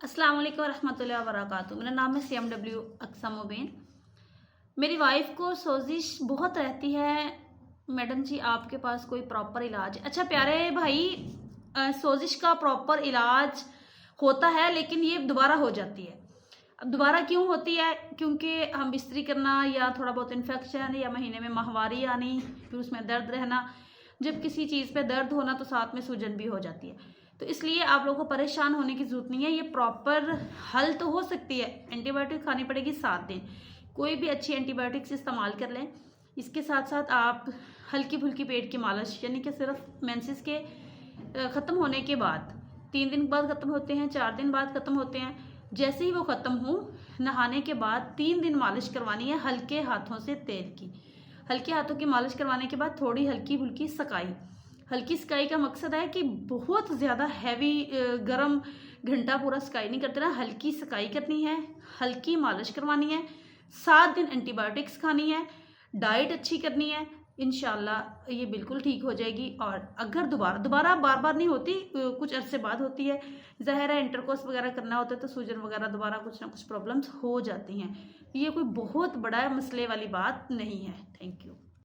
अस्सलाम वालेकुम रहमतुल्लाहि व बरकातुहू। मेरा नाम है CMW अक्सा मुबीन। मेरी वाइफ को सोजिश बहुत रहती है। मैडम जी आपके पास कोई प्रॉपर इलाज है? अच्छा प्यारे भाई, सोजिश का प्रॉपर इलाज होता है लेकिन ये दोबारा हो जाती है। अब दोबारा क्यों होती है? क्योंकि हम बिस्तरी करना या थोड़ा बहुत इन्फेक्शन या महीने में माहवारी आनी, फिर उसमें दर्द रहना। जब किसी चीज़ पे दर्द होना तो साथ में सूजन भी हो जाती है। तो इसलिए आप लोगों को परेशान होने की ज़रूरत नहीं है। ये प्रॉपर हल तो हो सकती है। एंटीबायोटिक खानी पड़ेगी 7 दिन। कोई भी अच्छी एंटीबायोटिक्स इस्तेमाल कर लें। इसके साथ साथ आप हल्की फुल्की पेट की मालिश, यानी कि सिर्फ मेंसेस के ख़त्म होने के बाद 3 दिन बाद ख़त्म होते हैं, 4 दिन बाद ख़त्म होते हैं। जैसे ही वो ख़त्म हो, नहाने के बाद 3 दिन मालिश करवानी है हल्के हाथों से तेल की। हल्के हाथों की मालिश करवाने के बाद थोड़ी हल्की फुल्की सकाई। हल्की सकाई का मकसद है कि बहुत ज़्यादा हैवी गरम घंटा पूरा सकाई नहीं करते ना, हल्की सकाई करनी है, हल्की मालिश करवानी है, 7 दिन एंटीबायोटिक्स खानी है, डाइट अच्छी करनी है। इंशाल्लाह ये बिल्कुल ठीक हो जाएगी। और अगर दोबारा बार बार नहीं होती, कुछ अरसे बाद होती है, ज़ाहिर है इंटरकोर्स वगैरह करना होता है तो सूजन वगैरह दोबारा कुछ ना कुछ प्रॉब्लम्स हो जाती हैं। ये कोई बहुत बड़ा मसले वाली बात नहीं है। Thank you.